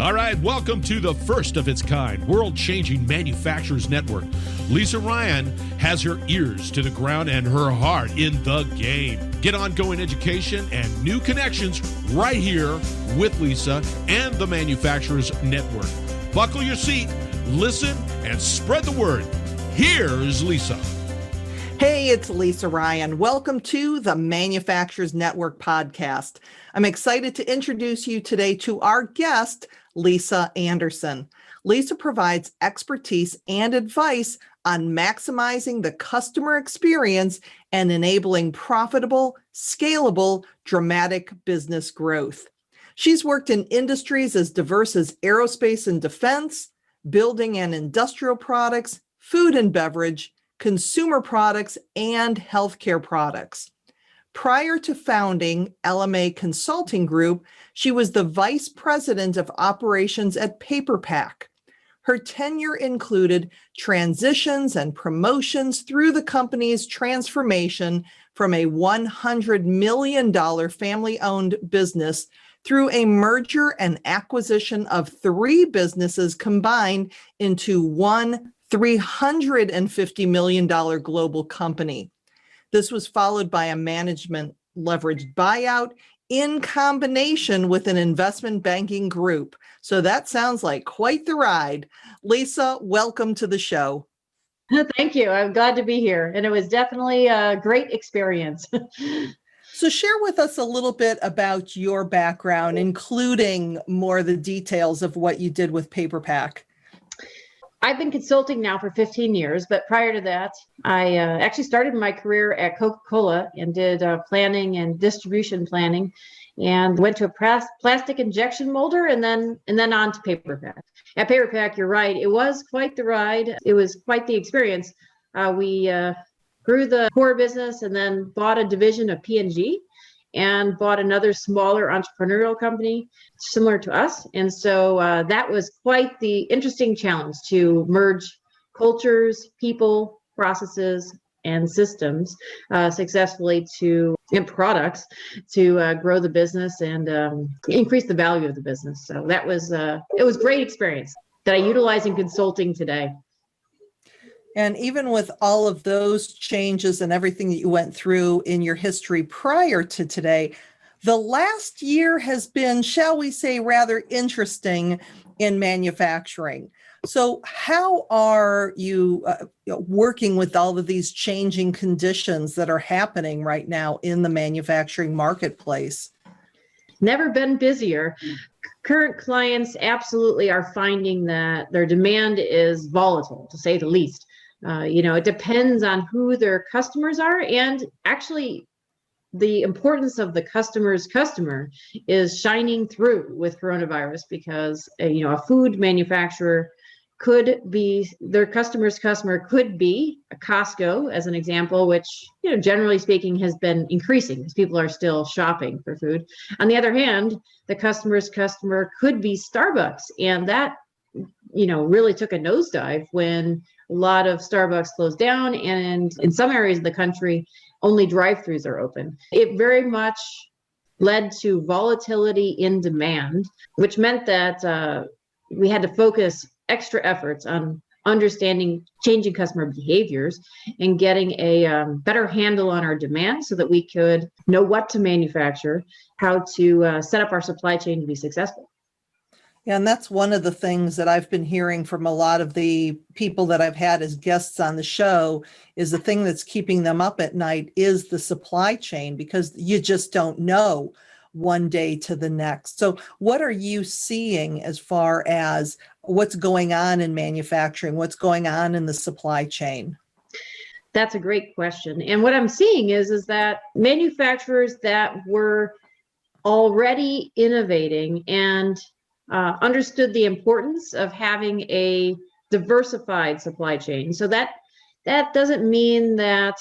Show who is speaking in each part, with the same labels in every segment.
Speaker 1: All right, welcome to the first of its kind, world-changing manufacturers network. Lisa Ryan has her ears to the ground and her heart in the game. Get ongoing education and new connections right here with Lisa and the Manufacturers Network. Buckle your seat, listen, and spread the word. Here's Lisa.
Speaker 2: Hey, it's Lisa Ryan. Welcome to the Manufacturers Network podcast. I'm excited to introduce you today to our guest, Lisa Anderson. Lisa provides expertise and advice on maximizing the customer experience and enabling profitable, scalable, dramatic business growth. She's worked in industries as diverse as aerospace and defense, building and industrial products, food and beverage, consumer products, and healthcare products. Prior to founding LMA Consulting Group, she was the vice president of operations at PaperPak. Her tenure included transitions and promotions through the company's transformation from a $100 million family-owned business through a merger and acquisition of 3 businesses combined into one $350 million global company. This was followed by a management leveraged buyout in combination with an investment banking group. So that sounds like quite the ride. Lisa, welcome to the show.
Speaker 3: Thank you. I'm glad to be here. And it was definitely a great experience.
Speaker 2: So share with us a little bit about your background, including more of the details of what you did with PaperPak.
Speaker 3: I've been consulting now for 15 years, but prior to that, I actually started my career at Coca-Cola and did planning and distribution planning, and went to a plastic injection molder, and then on to PaperPak. At PaperPak, you're right, it was quite the ride. It was quite the experience. We grew the core business and then bought a division of P&G and bought another smaller entrepreneurial company similar to us. And so that was quite the interesting challenge to merge cultures, people, processes, and systems successfully and products to grow the business and increase the value of the business. So that was, it was a great experience that I utilize in consulting today.
Speaker 2: And even with all of those changes and everything that you went through in your history prior to today, the last year has been, shall we say, rather interesting in manufacturing. So how are you working with all of these changing conditions that are happening right now in the manufacturing marketplace?
Speaker 3: Never been busier. Current clients absolutely are finding that their demand is volatile, to say the least. It depends on who their customers are, and actually the importance of the customer's customer is shining through with coronavirus, because a food manufacturer could be, their customer's customer could be a Costco, as an example, which generally speaking has been increasing because people are still shopping for food. On the other hand, the customer's customer could be Starbucks, and that really took a nosedive when a lot of Starbucks closed down, and in some areas of the country, only drive-thrus are open. It very much led to volatility in demand, which meant that we had to focus extra efforts on understanding changing customer behaviors and getting a better handle on our demand so that we could know what to manufacture, how to set up our supply chain to be successful.
Speaker 2: Yeah, and that's one of the things that I've been hearing from a lot of the people that I've had as guests on the show is the thing that's keeping them up at night is the supply chain, because you just don't know one day to the next. So what are you seeing as far as what's going on in manufacturing, what's going on in the supply chain?
Speaker 3: That's a great question. And what I'm seeing is that manufacturers that were already innovating and understood the importance of having a diversified supply chain. So that doesn't mean that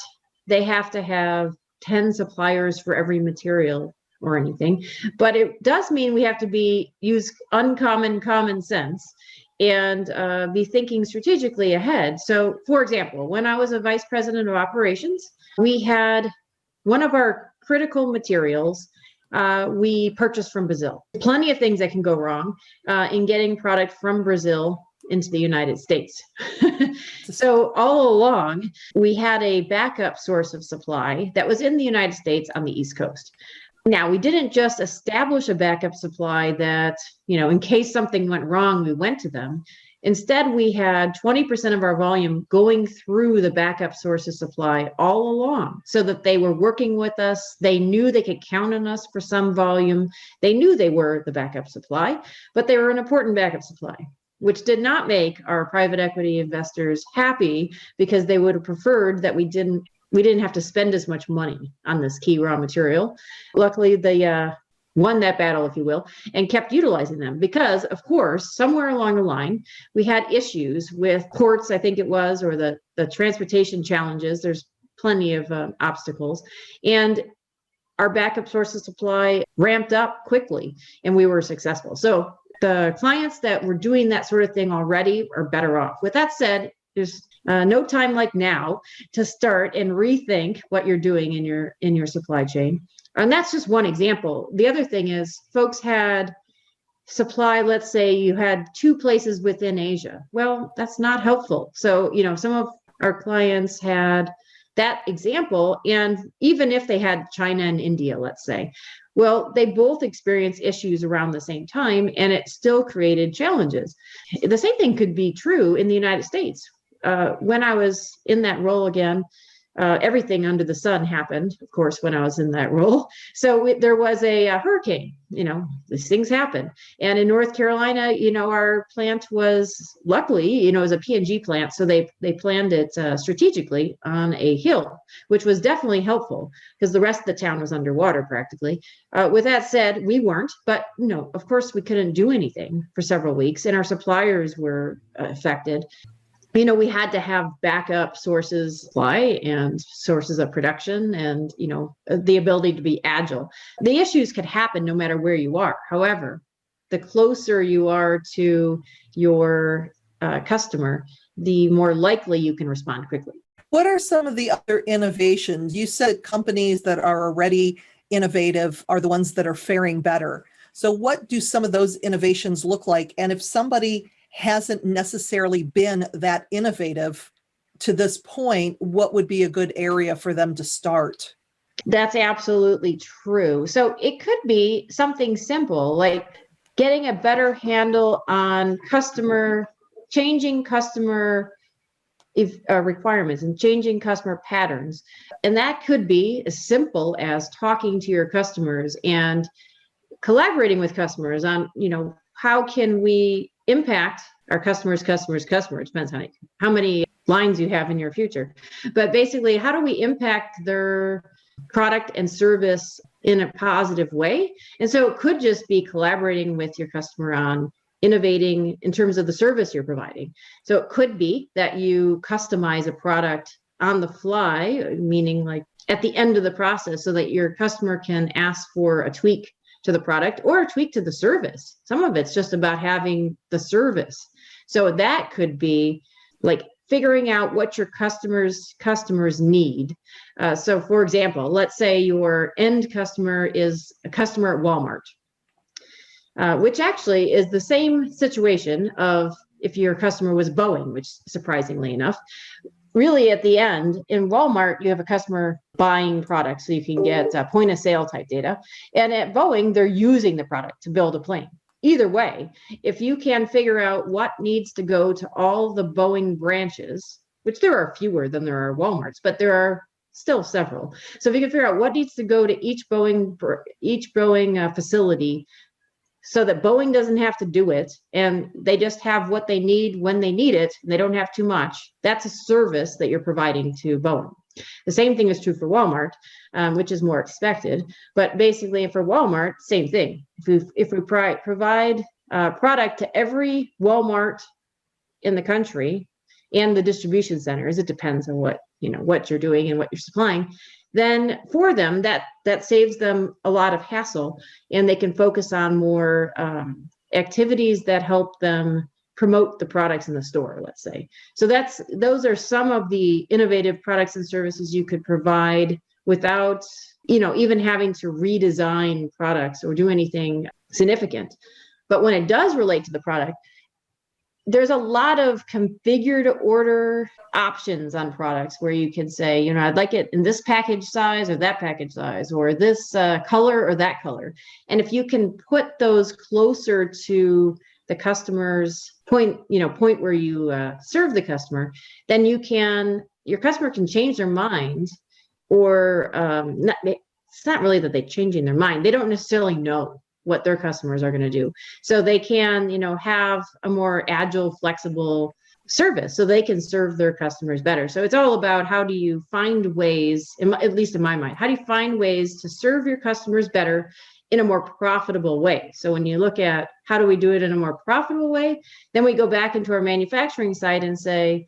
Speaker 3: they have to have 10 suppliers for every material or anything, but it does mean we have to use uncommon common sense and be thinking strategically ahead. So, for example, when I was a vice president of operations, we had one of our critical materials we purchase from Brazil. Plenty of things that can go wrong in getting product from Brazil into the United States. So all along, we had a backup source of supply that was in the United States on the East Coast. Now, we didn't just establish a backup supply that, in case something went wrong, we went to them. Instead, we had 20% of our volume going through the backup source of supply all along, so that they were working with us. They knew they could count on us for some volume. They knew they were the backup supply, but they were an important backup supply, which did not make our private equity investors happy, because they would have preferred that we didn't have to spend as much money on this key raw material. Luckily, they won that battle, if you will, and kept utilizing them, because, of course, somewhere along the line, we had issues with ports, I think it was, or the transportation challenges. There's plenty of obstacles. And our backup source of supply ramped up quickly, and we were successful. So the clients that were doing that sort of thing already are better off. With that said, there's no time like now to start and rethink what you're doing in your supply chain. And that's just one example. The other thing is, folks had supply, let's say you had 2 places within Asia. Well, that's not helpful. So, some of our clients had that example, and even if they had China and India, let's say, well, they both experienced issues around the same time, and it still created challenges. The same thing could be true in the United States. When I was in that role again, everything under the sun happened, of course, when I was in that role. So there was a hurricane, these things happen. And in North Carolina, our plant was, luckily, it was a P&G plant. So they planned it strategically on a hill, which was definitely helpful, because the rest of the town was underwater practically. With that said, we weren't, but of course we couldn't do anything for several weeks, and our suppliers were affected. We had to have backup sources of supply and sources of production, and, the ability to be agile. The issues could happen no matter where you are. However, the closer you are to your customer, the more likely you can respond quickly.
Speaker 2: What are some of the other innovations? You said companies that are already innovative are the ones that are faring better. So what do some of those innovations look like? And if somebody hasn't necessarily been that innovative to this point, what would be a good area for them to start?
Speaker 3: That's absolutely true. So it could be something simple, like getting a better handle on changing customer requirements and changing customer patterns. And that could be as simple as talking to your customers and collaborating with customers on, how can we impact our customer. It depends on how many lines you have in your future. But basically, how do we impact their product and service in a positive way? And so it could just be collaborating with your customer on innovating in terms of the service you're providing. So it could be that you customize a product on the fly, meaning like at the end of the process, so that your customer can ask for a tweak to the product or a tweak to the service. Some of it's just about having the service. So that could be like figuring out what your customers need. So for example, let's say your end customer is a customer at Walmart, which actually is the same situation of if your customer was Boeing, which surprisingly enough, really at the end in Walmart, you have a customer buying products, so you can get point of sale type data. And at Boeing, they're using the product to build a plane. Either way, if you can figure out what needs to go to all the Boeing branches, which there are fewer than there are Walmarts, but there are still several. So if you can figure out what needs to go to each Boeing facility, so that Boeing doesn't have to do it and they just have what they need when they need it, and they don't have too much, that's a service that you're providing to Boeing. The same thing is true for Walmart, which is more expected. But basically for Walmart, same thing. If we provide product to every Walmart in the country and the distribution centers, it depends on what you're doing and what you're supplying, then for them, that saves them a lot of hassle, and they can focus on more activities that help them promote the products in the store, let's say. So those are some of the innovative products and services you could provide without, even having to redesign products or do anything significant. But when it does relate to the product, there's a lot of configure to order options on products where you can say, I'd like it in this package size or that package size, or this color or that color. And if you can put those closer to the customer's point where you serve the customer, then your customer can change their mind, or it's not really that they're changing their mind. They don't necessarily know what their customers are going to do. So they can, have a more agile, flexible service so they can serve their customers better. So it's all about how do you find ways, at least in my mind, how do you find ways to serve your customers better in a more profitable way? So when you look at how do we do it in a more profitable way, then we go back into our manufacturing side and say,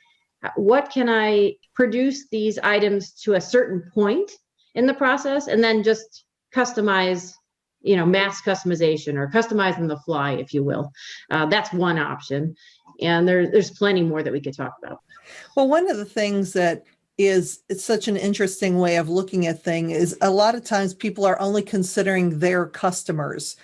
Speaker 3: what can I produce these items to a certain point in the process, and then just customize, mass customization or customize on the fly, if you will. That's one option. And there's plenty more that we could talk about.
Speaker 2: Well, one of the things that it's such an interesting way of looking at things is a lot of times people are only considering their customers.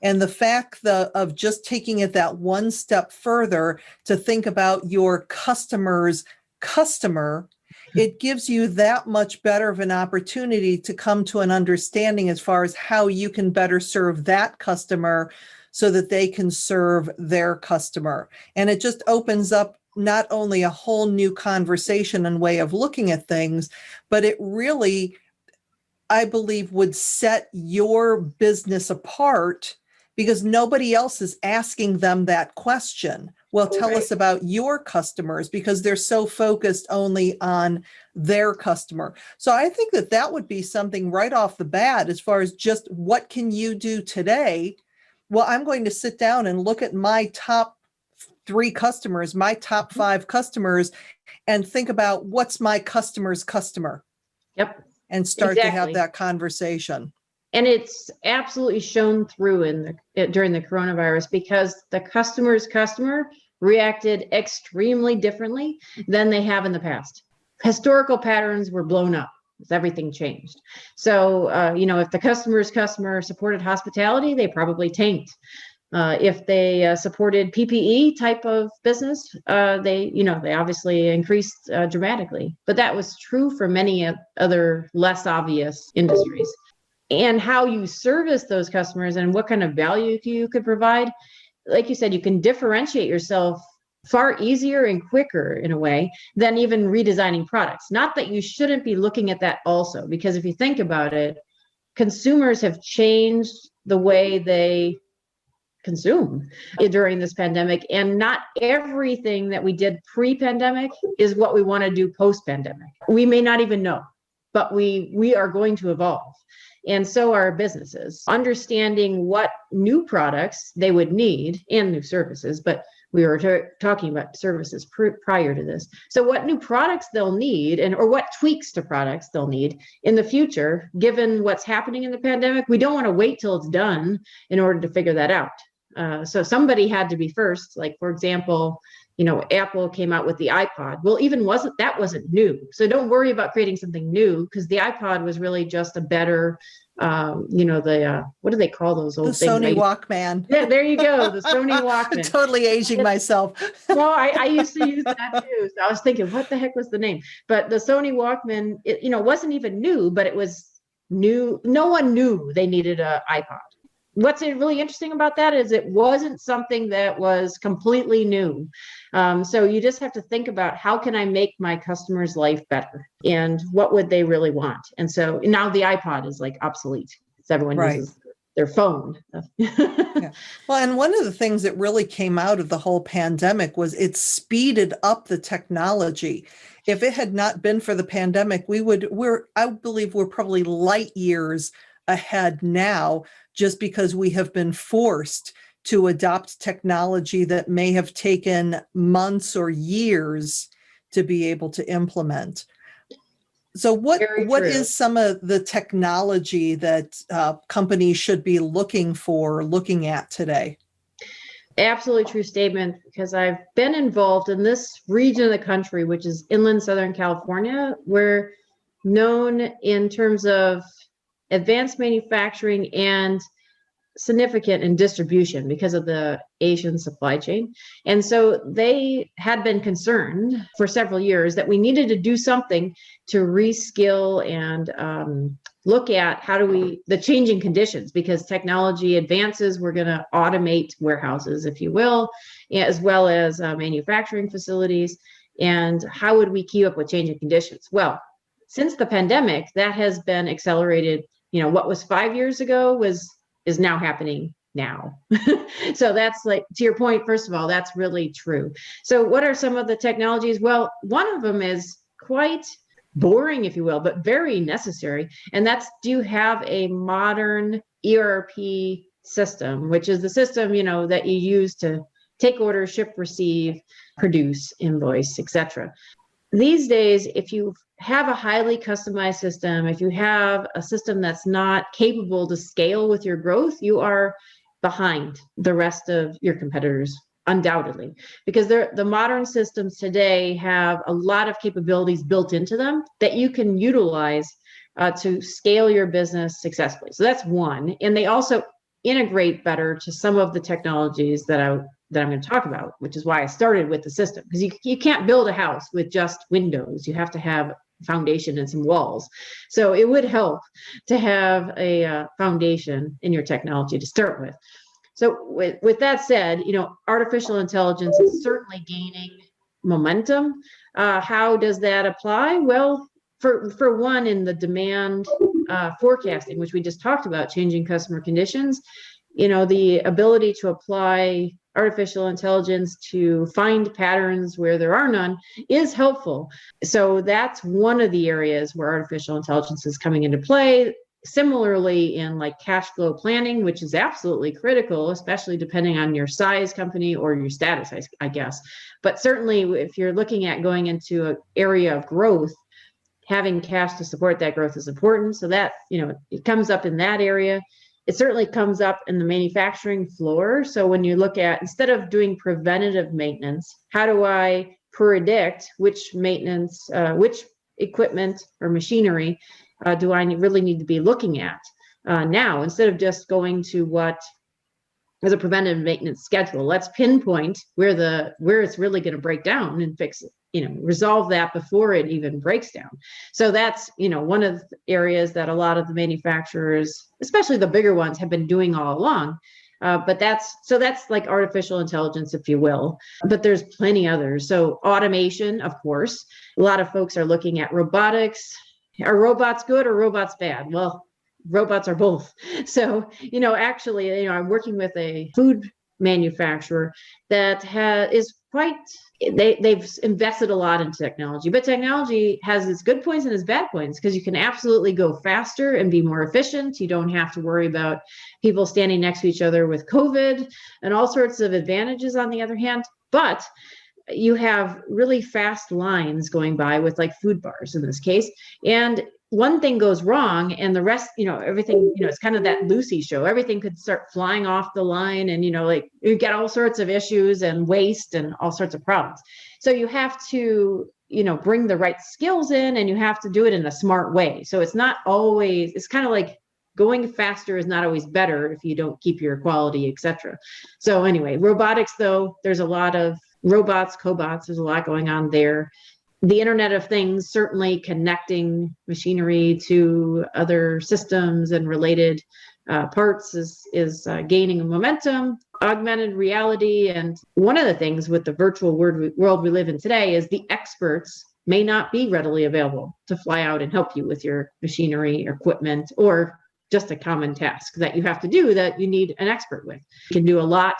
Speaker 2: And the fact of just taking it that one step further to think about your customer's customer, it gives you that much better of an opportunity to come to an understanding as far as how you can better serve that customer so that they can serve their customer. And it just opens up not only a whole new conversation and way of looking at things, but it really, I believe, would set your business apart because nobody else is asking them that question. Well, tell us about your customers, because they're so focused only on their customer. So I think that would be something right off the bat as far as just what can you do today? Well, I'm going to sit down and look at my top 3 customers, my top 5 customers, and think about what's my customer's customer.
Speaker 3: Yep.
Speaker 2: And start to have that conversation.
Speaker 3: And it's absolutely shown through during the coronavirus, because the customer's customer reacted extremely differently than they have in the past. Historical patterns were blown up as everything changed. So, if the customer's customer supported hospitality, they probably tanked. If they supported PPE type of business, they obviously increased dramatically. But that was true for many other less obvious industries. And how you service those customers and what kind of value you could provide, like you said, you can differentiate yourself far easier and quicker in a way than even redesigning products. Not that you shouldn't be looking at that also, because if you think about it, consumers have changed the way they consume during this pandemic, and not everything that we did pre-pandemic is what we want to do post-pandemic. We may not even know, but we are going to evolve. And so are businesses, understanding what new products they would need and new services, but we were talking about services prior to this. So what new products they'll need or what tweaks to products they'll need in the future, given what's happening in the pandemic. We don't want to wait till it's done in order to figure that out. So somebody had to be first. Like, for example, Apple came out with the iPod. Well, that wasn't new. So don't worry about creating something new, because the iPod was really just a better, what do they call those old
Speaker 2: the
Speaker 3: things?
Speaker 2: Sony Walkman.
Speaker 3: Yeah, there you go. The Sony Walkman.
Speaker 2: Totally aging myself.
Speaker 3: No, I used to use that too. So I was thinking, what the heck was the name? But the Sony Walkman, it wasn't even new, but it was new. No one knew they needed an iPod. What's really interesting about that is it wasn't something that was completely new. So you just have to think about, how can I make my customer's life better, and what would they really want? And so now the iPod is like obsolete. So everyone uses their phone.
Speaker 2: Yeah. Well, and one of the things that really came out of the whole pandemic was it speeded up the technology. If it had not been for the pandemic, I believe we're probably light years ahead now, just because we have been forced to adopt technology that may have taken months or years to be able to implement. So what is some of the technology that companies should be looking at today?
Speaker 3: Absolutely true statement, because I've been involved in this region of the country, which is inland Southern California, where known in terms of advanced manufacturing and significant in distribution because of the Asian supply chain. And so they had been concerned for several years that we needed to do something to reskill and look at the changing conditions, because technology advances, we're going to automate warehouses, if you will, as well as manufacturing facilities. And how would we keep up with changing conditions? Well, since the pandemic, that has been accelerated. What was 5 years ago is now happening now. So that's, like, to your point, first of all, that's really true. So what are some of the technologies? Well, one of them is quite boring, if you will, but very necessary. And that's, do you have a modern ERP system, which is the system, that you use to take orders, ship, receive, produce, invoice, etc. These days, if you have a highly customized system, if you have a system that's not capable to scale with your growth, you are behind the rest of your competitors, undoubtedly, because the modern systems today have a lot of capabilities built into them that you can utilize to scale your business successfully. So that's one. And they also integrate better to some of the technologies that I'm going to talk about, which is why I started with the system, because you can't build a house with just windows. You have to have foundation and some walls. So it would help to have a foundation in your technology to start with. So with that said, artificial intelligence is certainly gaining momentum. How does that apply? Well, for one, in the demand forecasting, which we just talked about, changing customer conditions, the ability to apply artificial intelligence to find patterns where there are none is helpful. So that's one of the areas where artificial intelligence is coming into play. Similarly, in like cash flow planning, which is absolutely critical, especially depending on your size company or your status, I guess. But certainly, if you're looking at going into an area of growth, having cash to support that growth is important. So that, it comes up in that area. It certainly comes up in the manufacturing floor. So when you look at, instead of doing preventative maintenance, how do I predict which maintenance, which equipment or machinery do I really need to be looking at now, instead of just going to what is a preventive maintenance schedule? Let's pinpoint where it's really going to break down and fix it. Resolve that before it even breaks down. So that's, one of the areas that a lot of the manufacturers, especially the bigger ones, have been doing all along. But that's like artificial intelligence, if you will, but there's plenty others. So automation, of course, a lot of folks are looking at robotics. Are robots good or robots bad? Well, robots are both. So, actually, I'm working with a food manufacturer that is quite, they've invested a lot in technology, but technology has its good points and its bad points, because you can absolutely go faster and be more efficient. You don't have to worry about people standing next to each other with COVID and all sorts of advantages on the other hand. But you have really fast lines going by with like food bars in this case. And one thing goes wrong and the rest, everything, it's kind of that Lucy show. Everything could start flying off the line and, like you get all sorts of issues and waste and all sorts of problems. So you have to, bring the right skills in, and you have to do it in a smart way. So it's not always, it's kind of like going faster is not always better if you don't keep your quality, etc. So anyway, robotics though, there's a lot of robots, cobots, there's a lot going on there. The Internet of Things, certainly connecting machinery to other systems and related parts is gaining momentum. Augmented reality, and one of the things with the virtual world we live in today is the experts may not be readily available to fly out and help you with your machinery, equipment, or just a common task that you have to do that you need an expert with. You can do a lot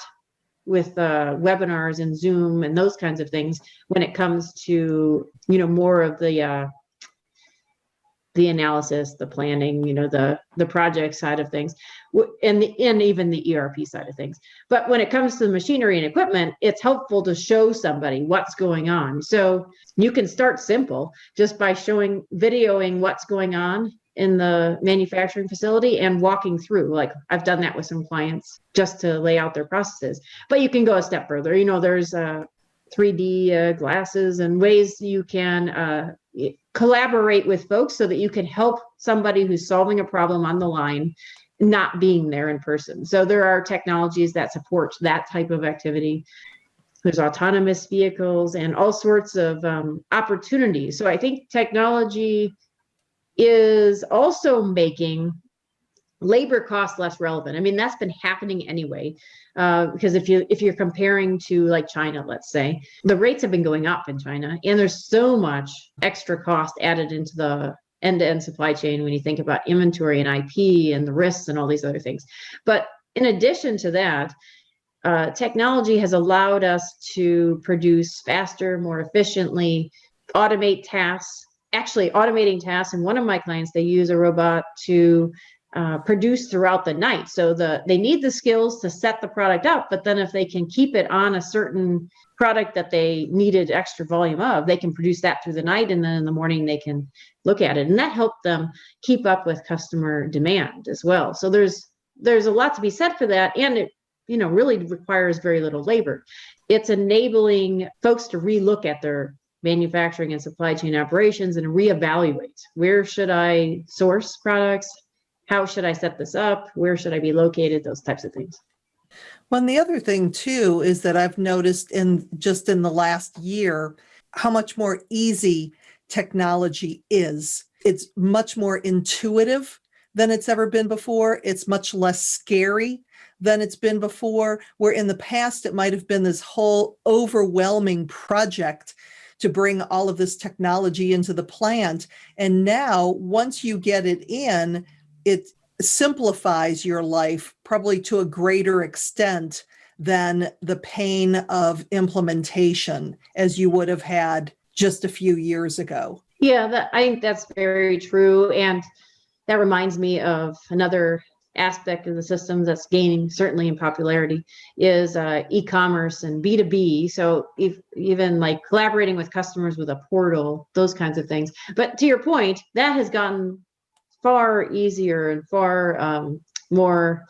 Speaker 3: with webinars and Zoom and those kinds of things when it comes to, more of the analysis, the planning, the project side of things, and even the ERP side of things. But when it comes to the machinery and equipment, it's helpful to show somebody what's going on. So you can start simple just by videoing what's going on in the manufacturing facility and walking through. Like I've done that with some clients just to lay out their processes. But you can go a step further. There's 3D glasses and ways you can collaborate with folks so that you can help somebody who's solving a problem on the line not being there in person. So there are technologies that support that type of activity. There's autonomous vehicles and all sorts of opportunities. So I think technology is also making labor costs less relevant. I mean, that's been happening anyway, because if you're comparing to like China, let's say, the rates have been going up in China, and there's so much extra cost added into the end-to-end supply chain when you think about inventory and IP and the risks and all these other things. But in addition to that, technology has allowed us to produce faster, more efficiently, automate tasks. Actually, automating tasks. And one of my clients, they use a robot to produce throughout the night. So they need the skills to set the product up, but then if they can keep it on a certain product that they needed extra volume of, they can produce that through the night, and then in the morning they can look at it. And that helped them keep up with customer demand as well. So there's a lot to be said for that, and it really requires very little labor. It's enabling folks to relook at their manufacturing and supply chain operations and reevaluate, where should I source products? How should I set this up? Where should I be located? Those types of things.
Speaker 2: Well, and the other thing too is that I've noticed in the last year how much more easy technology is. It's much more intuitive than it's ever been before. It's much less scary than it's been before, where in the past it might have been this whole overwhelming project to bring all of this technology into the plant. And now, once you get it in, it simplifies your life probably to a greater extent than the pain of implementation as you would have had just a few years ago.
Speaker 3: Yeah, I think that's very true. And that reminds me of another aspect of the systems that's gaining certainly in popularity is e-commerce and B2B. So even like collaborating with customers with a portal, those kinds of things. But to your point, that has gotten far easier and far more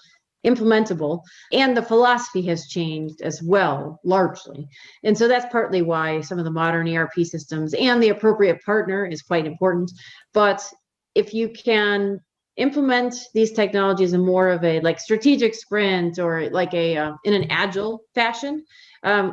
Speaker 3: implementable. And the philosophy has changed as well, largely. And so that's partly why some of the modern ERP systems and the appropriate partner is quite important. But if you can implement these technologies in more of a like strategic sprint or like in an agile fashion,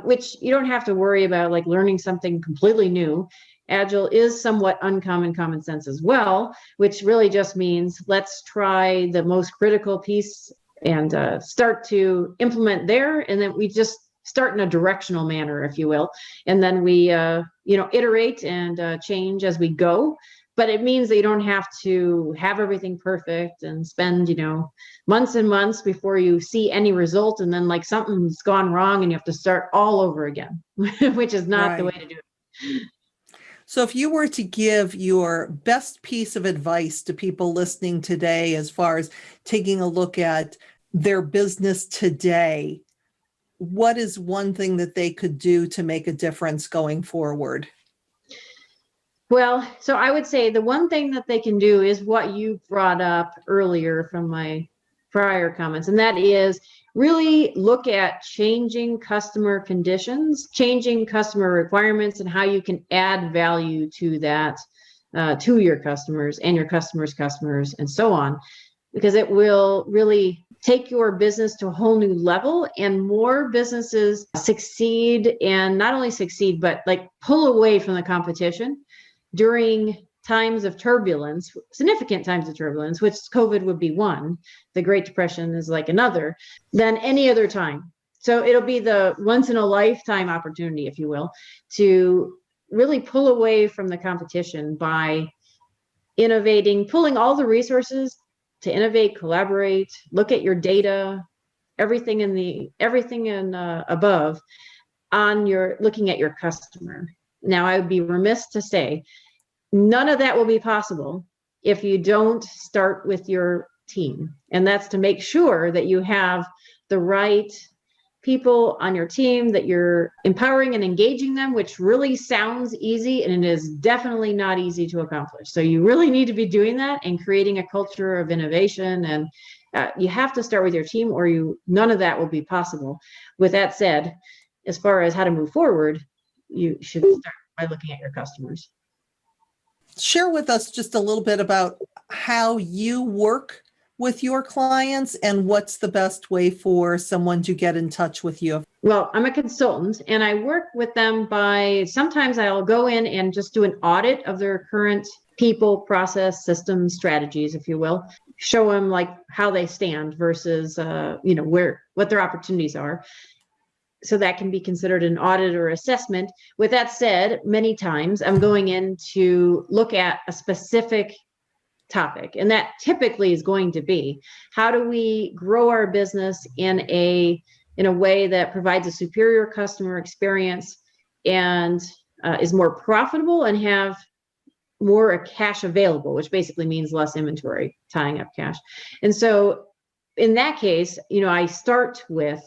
Speaker 3: which you don't have to worry about like learning something completely new. Agile is somewhat uncommon common sense as well, which really just means let's try the most critical piece and start to implement there. And then we just start in a directional manner, if you will. And then we, iterate and change as we go. But it means that you don't have to have everything perfect and spend, months and months before you see any result. And then like something's gone wrong and you have to start all over again, which is not the way to do it.
Speaker 2: So if you were to give your best piece of advice to people listening today, as far as taking a look at their business today, what is one thing that they could do to make a difference going forward?
Speaker 3: Well, so I would say the one thing that they can do is what you brought up earlier from my prior comments, and that is really look at changing customer conditions, changing customer requirements, and how you can add value to that, to your customers and your customers' customers, and so on, because it will really take your business to a whole new level, and more businesses succeed, and not only succeed, but like pull away from the competition during times of turbulence, significant times of turbulence, which COVID would be one, the Great Depression is like another, than any other time. So it'll be the once in a lifetime opportunity, if you will, to really pull away from the competition by innovating, pulling all the resources to innovate, collaborate, look at your data, everything in above on your looking at your customer. Now, I would be remiss to say none of that will be possible if you don't start with your team. And that's to make sure that you have the right people on your team, that you're empowering and engaging them, which really sounds easy, and it is definitely not easy to accomplish. So you really need to be doing that and creating a culture of innovation. And you have to start with your team, or none of that will be possible. With that said, as far as how to move forward, you should start by looking at your customers.
Speaker 2: Share with us just a little bit about how you work with your clients and what's the best way for someone to get in touch with you.
Speaker 3: Well, I'm a consultant and I work with them by, sometimes I'll go in and just do an audit of their current people, process, systems, strategies, if you will, show them like how they stand versus, what their opportunities are. So that can be considered an audit or assessment. With that said, many times I'm going in to look at a specific topic, and that typically is going to be, how do we grow our business in a way that provides a superior customer experience and is more profitable and have more cash available, which basically means less inventory tying up cash. And so in that case, I start with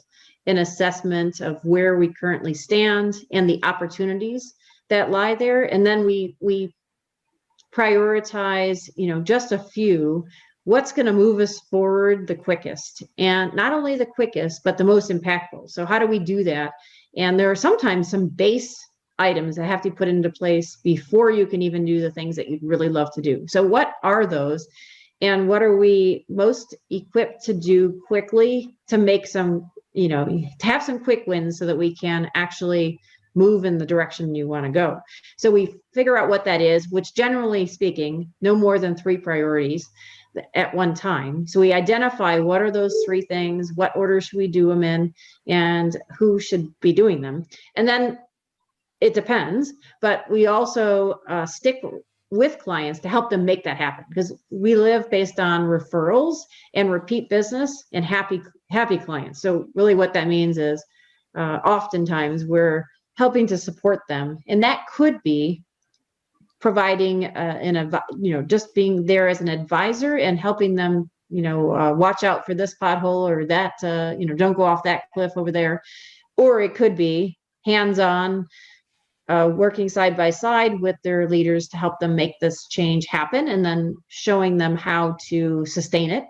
Speaker 3: an assessment of where we currently stand and the opportunities that lie there. And then we prioritize, just a few, what's going to move us forward the quickest, and not only the quickest, but the most impactful. So how do we do that? And there are sometimes some base items that have to be put into place before you can even do the things that you'd really love to do. So what are those? And what are we most equipped to do quickly to make some, to have some quick wins so that we can actually move in the direction you want to go. So we figure out what that is, which generally speaking, no more than 3 priorities at one time. So we identify what are those 3 things, what order should we do them in, and who should be doing them. And then it depends, but we also stick with clients to help them make that happen, because we live based on referrals and repeat business and happy clients. So really what that means is oftentimes we're helping to support them, and that could be providing just being there as an advisor and helping them watch out for this pothole or that don't go off that cliff over there. Or it could be hands-on, working side by side with their leaders to help them make this change happen, and then showing them how to sustain it.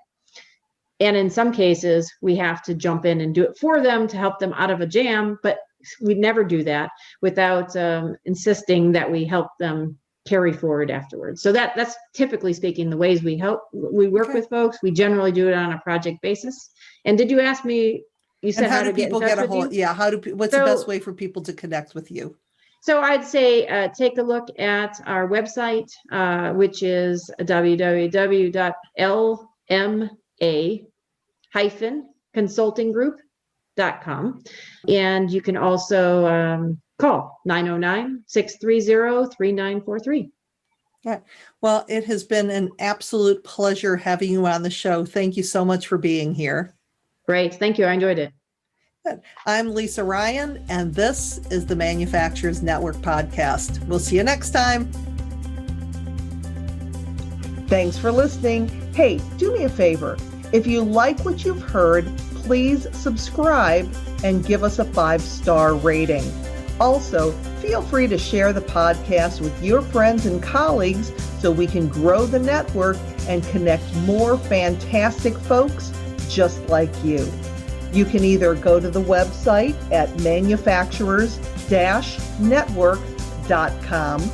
Speaker 3: And in some cases, we have to jump in and do it for them to help them out of a jam, but we never do that without insisting that we help them carry forward afterwards. So that's typically speaking the ways we work with folks. We generally do it on a project basis. And did you ask me, you said how do people get a hold?
Speaker 2: Yeah, what's the best way for people to connect with you?
Speaker 3: So I'd say take a look at our website, which is www.lma-consultinggroup.com. And you can also call 909-630-3943.
Speaker 2: Yeah. Well, it has been an absolute pleasure having you on the show. Thank you so much for being here.
Speaker 3: Great. Thank you. I enjoyed it.
Speaker 2: I'm Lisa Ryan, and this is the Manufacturers Network podcast. We'll see you next time. Thanks for listening. Hey, do me a favor. If you like what you've heard, please subscribe and give us a 5-star rating. Also, feel free to share the podcast with your friends and colleagues so we can grow the network and connect more fantastic folks just like you. You can either go to the website at manufacturers-network.com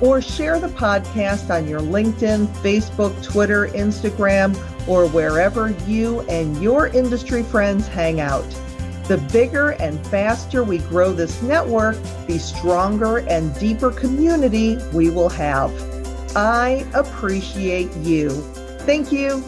Speaker 2: or share the podcast on your LinkedIn, Facebook, Twitter, Instagram, or wherever you and your industry friends hang out. The bigger and faster we grow this network, the stronger and deeper community we will have. I appreciate you. Thank you.